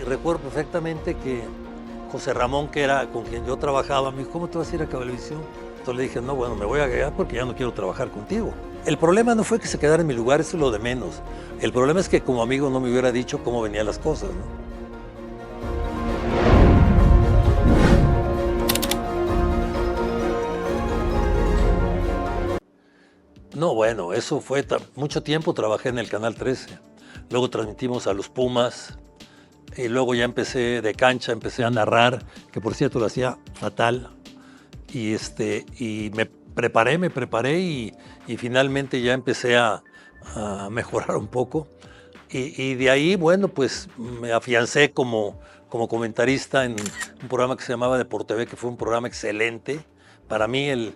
recuerdo perfectamente que José Ramón, que era con quien yo trabajaba, me dijo, ¿cómo te vas a ir a Cablevisión? Entonces le dije, no, bueno, me voy a quedar porque ya no quiero trabajar contigo. El problema no fue que se quedara en mi lugar, eso es lo de menos. El problema es que como amigo no me hubiera dicho cómo venían las cosas, ¿no? No, bueno, eso fue mucho tiempo, trabajé en el Canal 13. Luego transmitimos a los Pumas. Y luego ya empecé de cancha, empecé a narrar, que por cierto lo hacía fatal. Y me preparé y finalmente ya empecé a mejorar un poco. Y de ahí, bueno, pues me afiancé como comentarista en un programa que se llamaba DeporTV, que fue un programa excelente. Para mí el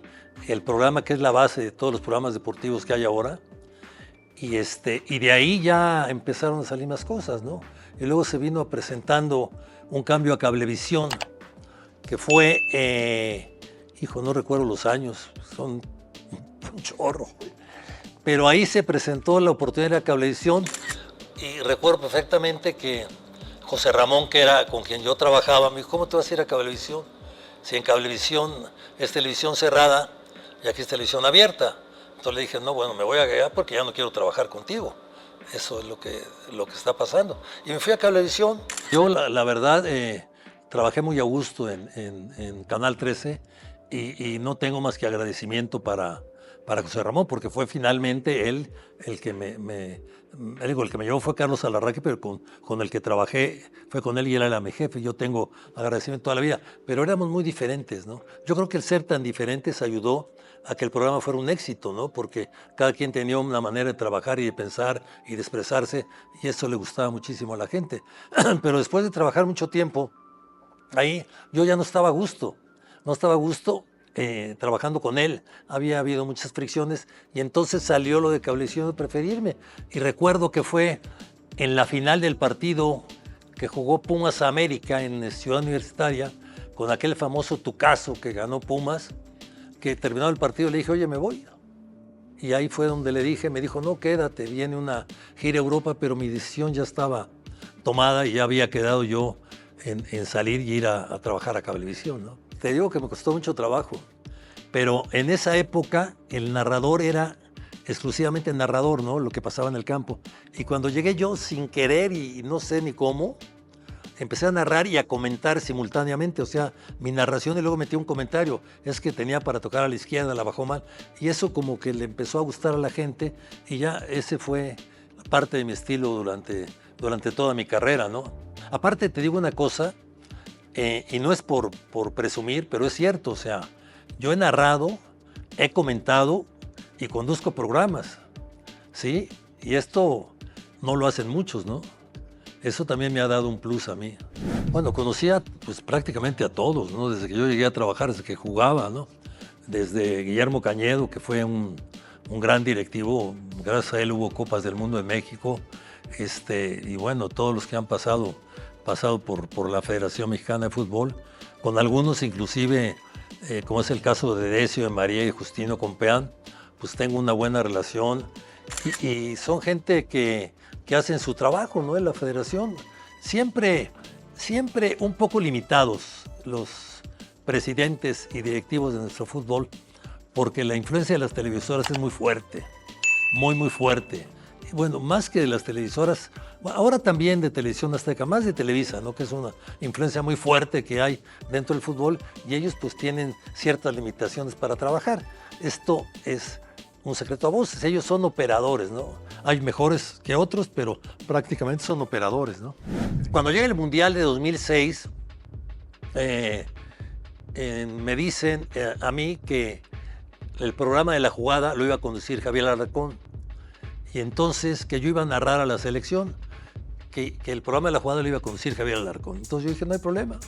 programa que es la base de todos los programas deportivos que hay ahora. Y de ahí ya empezaron a salir más cosas, ¿no? Y luego se vino presentando un cambio a Cablevisión, que fue, no recuerdo los años, son un chorro. Pero ahí se presentó la oportunidad de Cablevisión y recuerdo perfectamente que José Ramón, que era con quien yo trabajaba, me dijo, ¿cómo te vas a ir a Cablevisión? Si en Cablevisión es televisión cerrada y aquí es televisión abierta. Entonces le dije, no, bueno, me voy a quedar porque ya no quiero trabajar contigo. Eso es lo que está pasando. Y me fui a Cablevisión. Yo, la verdad, trabajé muy a gusto en Canal 13 y no tengo más que agradecimiento para José Ramón, porque fue finalmente él el que el que me llevó fue Carlos Alarraqui, pero con el que trabajé fue con él y él era mi jefe. Yo tengo agradecimiento toda la vida, pero éramos muy diferentes, ¿no? Yo creo que el ser tan diferentes ayudó a que el programa fuera un éxito, ¿no? Porque cada quien tenía una manera de trabajar y de pensar y de expresarse, y eso le gustaba muchísimo a la gente. Pero después de trabajar mucho tiempo ahí, yo ya no estaba a gusto. No estaba a gusto trabajando con él. Había habido muchas fricciones y entonces salió lo de Cablevisión de preferirme. Y recuerdo que fue en la final del partido que jugó Pumas América en Ciudad Universitaria, con aquel famoso tucazo que ganó Pumas, que terminado el partido le dije, oye, me voy. Y ahí fue donde le dije, me dijo, no, quédate, viene una gira a Europa, pero mi decisión ya estaba tomada y ya había quedado yo en salir y ir a trabajar a Cablevisión, ¿no? Te digo que me costó mucho trabajo, pero en esa época el narrador era exclusivamente narrador, ¿no? Lo que pasaba en el campo. Y cuando llegué yo, sin querer y no sé ni cómo, empecé a narrar y a comentar simultáneamente, o sea, mi narración y luego metí un comentario, es que tenía para tocar a la izquierda, la bajó mal, y eso como que le empezó a gustar a la gente y ya ese fue parte de mi estilo durante toda mi carrera, ¿no? Aparte te digo una cosa, y no es por presumir, pero es cierto, o sea, yo he narrado, he comentado y conduzco programas, ¿sí? Y esto no lo hacen muchos, ¿no? Eso también me ha dado un plus a mí. Bueno, conocía pues prácticamente a todos, ¿no? Desde que yo llegué a trabajar, desde que jugaba, ¿no? Desde Guillermo Cañedo, que fue un gran directivo, gracias a él hubo Copas del Mundo en México, y bueno, todos los que han pasado por la Federación Mexicana de Fútbol, con algunos inclusive, como es el caso de Decio, de María y Justino Compeán, pues tengo una buena relación y son gente que hacen su trabajo, ¿no? En la federación. Siempre un poco limitados los presidentes y directivos de nuestro fútbol, porque la influencia de las televisoras es muy fuerte, muy fuerte. Y bueno, más que de las televisoras, ahora también de Televisión Azteca, más de Televisa, ¿no? Que es una influencia muy fuerte que hay dentro del fútbol y ellos pues tienen ciertas limitaciones para trabajar. Esto es un secreto a voces, ellos son operadores, ¿no? Hay mejores que otros, pero prácticamente son operadores, ¿no? Cuando llega el Mundial de 2006, me dicen a mí que el programa de la jugada lo iba a conducir Javier Alarcón y entonces que yo iba a narrar a la selección, que el programa de la jugada lo iba a conducir Javier Alarcón. Entonces yo dije, no hay problema,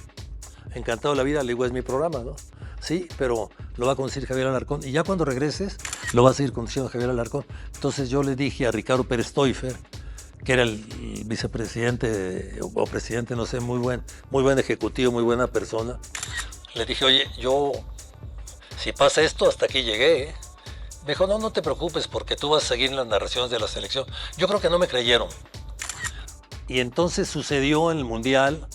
encantado de la vida, le digo, es mi programa, ¿no? Sí, pero lo va a conducir Javier Alarcón y ya cuando regreses lo va a seguir conduciendo Javier Alarcón. Entonces yo le dije a Ricardo Pérez Stoifer, que era el vicepresidente o presidente, no sé, muy buen ejecutivo, muy buena persona. Le dije, oye, yo, si pasa esto, hasta aquí llegué, ¿eh? Me dijo, no te preocupes porque tú vas a seguir las narraciones de la selección. Yo creo que no me creyeron. Y entonces sucedió en el Mundial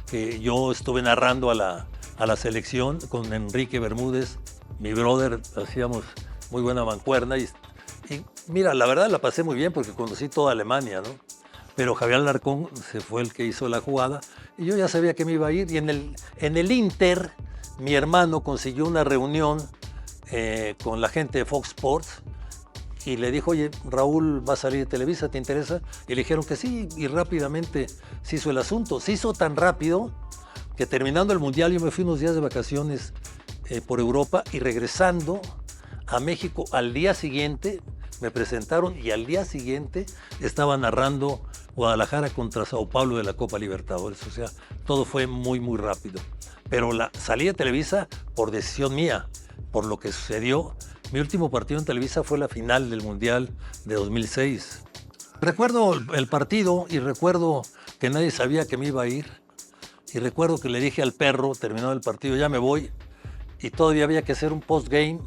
que yo estuve narrando a la selección con Enrique Bermúdez, mi brother, hacíamos muy buena mancuerna y mira, la verdad la pasé muy bien porque conocí toda Alemania, ¿no? Pero Javier Alarcón se fue el que hizo la jugada y yo ya sabía que me iba a ir. Y en el Inter, mi hermano consiguió una reunión con la gente de Fox Sports y le dijo, oye, Raúl va a salir de Televisa, ¿te interesa? Y le dijeron que sí, y rápidamente se hizo el asunto. Se hizo tan rápido que terminando el Mundial yo me fui unos días de vacaciones por Europa y regresando a México al día siguiente me presentaron y al día siguiente estaba narrando Guadalajara contra Sao Paulo de la Copa Libertadores. O sea, todo fue muy, muy rápido. Pero salí de Televisa por decisión mía, por lo que sucedió. Mi último partido en Televisa fue la final del Mundial de 2006. Recuerdo el partido y recuerdo que nadie sabía que me iba a ir. Y recuerdo que le dije al perro, terminado el partido, ya me voy. Y todavía había que hacer un post-game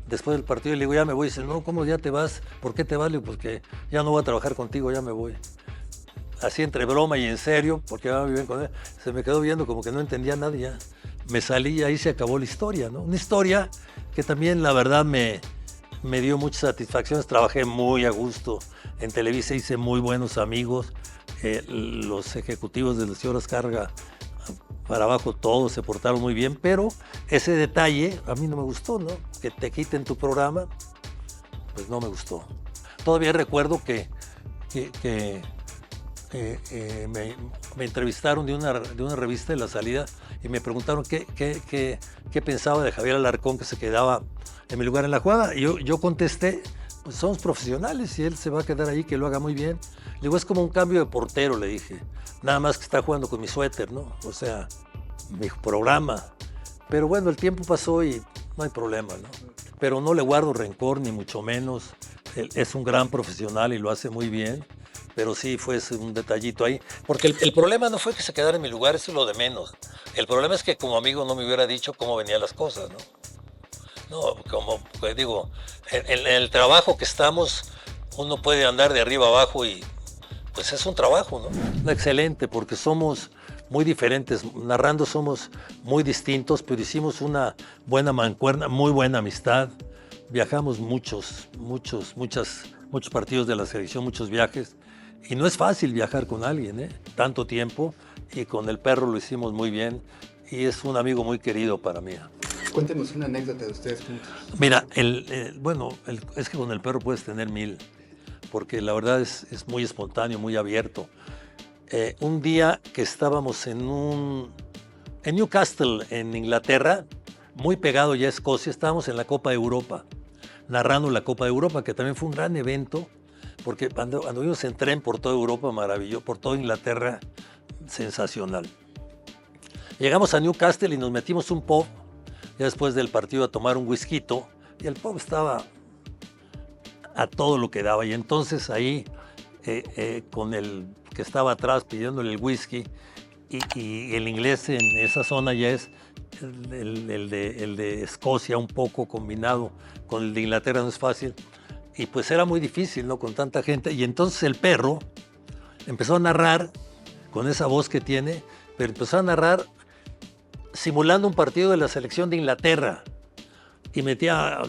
después del partido. Y le digo, ya me voy. Y dice, no, ¿cómo ya te vas? ¿Por qué te vas? Le digo, porque ya no voy a trabajar contigo, ya me voy. Así entre broma y en serio, porque iba muy bien con él. Se me quedó viendo como que no entendía nada ya. Me salí y ahí se acabó la historia, ¿no? Una historia que también, la verdad, me dio muchas satisfacciones. Trabajé muy a gusto en Televisa, hice muy buenos amigos. Los ejecutivos de las horas carga para abajo, todos se portaron muy bien, pero ese detalle a mí no me gustó, ¿no? Que te quiten tu programa, pues no me gustó. Todavía recuerdo que me entrevistaron de una revista de La Salida y me preguntaron qué pensaba de Javier Alarcón, que se quedaba en mi lugar en la jugada. Y yo contesté, pues somos profesionales y él se va a quedar ahí, que lo haga muy bien. Le digo, es como un cambio de portero, le dije. Nada más que está jugando con mi suéter, ¿no? O sea, mi programa. Pero bueno, el tiempo pasó y no hay problema, ¿no? Pero no le guardo rencor, ni mucho menos. Él es un gran profesional y lo hace muy bien. Pero sí fue un detallito ahí. Porque el problema no fue que se quedara en mi lugar, eso es lo de menos. El problema es que como amigo no me hubiera dicho cómo venían las cosas, ¿no? No, como pues digo, en el trabajo que estamos, uno puede andar de arriba abajo y pues es un trabajo, ¿no? Excelente, porque somos muy diferentes. Narrando somos muy distintos, pero hicimos una buena mancuerna, muy buena amistad. Viajamos muchos partidos de la selección, muchos viajes. Y no es fácil viajar con alguien, ¿eh? Tanto tiempo. Y con el perro lo hicimos muy bien. Y es un amigo muy querido para mí. Cuéntenos una anécdota de ustedes juntos. Mira, es que con el perro puedes tener 1000, porque la verdad es muy espontáneo, muy abierto. Un día que estábamos en Newcastle, en Inglaterra, muy pegado ya a Escocia, estábamos en la Copa de Europa, narrando la Copa de Europa, que también fue un gran evento, porque anduvimos en tren por toda Europa, maravilloso, por toda Inglaterra, sensacional. Llegamos a Newcastle y nos metimos un pub, ya después del partido, a tomar un whisky, y el pub estaba a todo lo que daba. Y entonces ahí, con el que estaba atrás pidiéndole el whisky, y el inglés en esa zona ya es el de Escocia, un poco combinado con el de Inglaterra, no es fácil. Y pues era muy difícil, ¿no? Con tanta gente. Y entonces el perro empezó a narrar con esa voz que tiene, pero empezó a narrar simulando un partido de la selección de Inglaterra. Y metía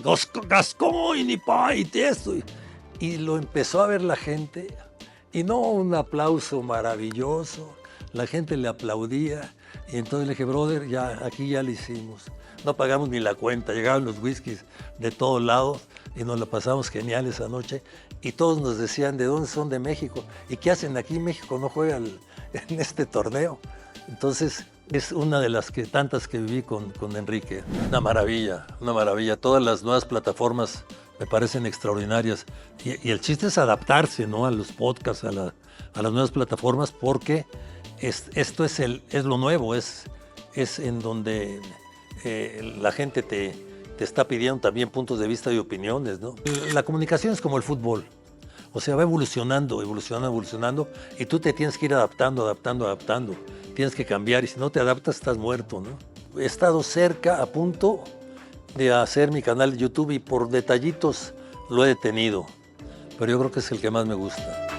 Gascoigne y esto. Y lo empezó a ver la gente. Y no, un aplauso maravilloso. La gente le aplaudía. Y entonces le dije, brother, ya, aquí ya lo hicimos. No pagamos ni la cuenta. Llegaban los whiskies de todos lados y nos la pasamos genial esa noche. Y todos nos decían, ¿de dónde son? De México. ¿Y qué hacen aquí? México no juega en este torneo. Entonces, es una de las tantas que viví con Enrique. Una maravilla, una maravilla. Todas las nuevas plataformas me parecen extraordinarias. Y el chiste es adaptarse, ¿no? A los podcasts, a las nuevas plataformas, porque esto es lo nuevo, es en donde la gente te está pidiendo también puntos de vista y opiniones, ¿no? La comunicación es como el fútbol. O sea, va evolucionando, y tú te tienes que ir adaptando. Tienes que cambiar, y si no te adaptas estás muerto, ¿no? He estado cerca, a punto de hacer mi canal de YouTube, y por detallitos lo he detenido, pero yo creo que es el que más me gusta.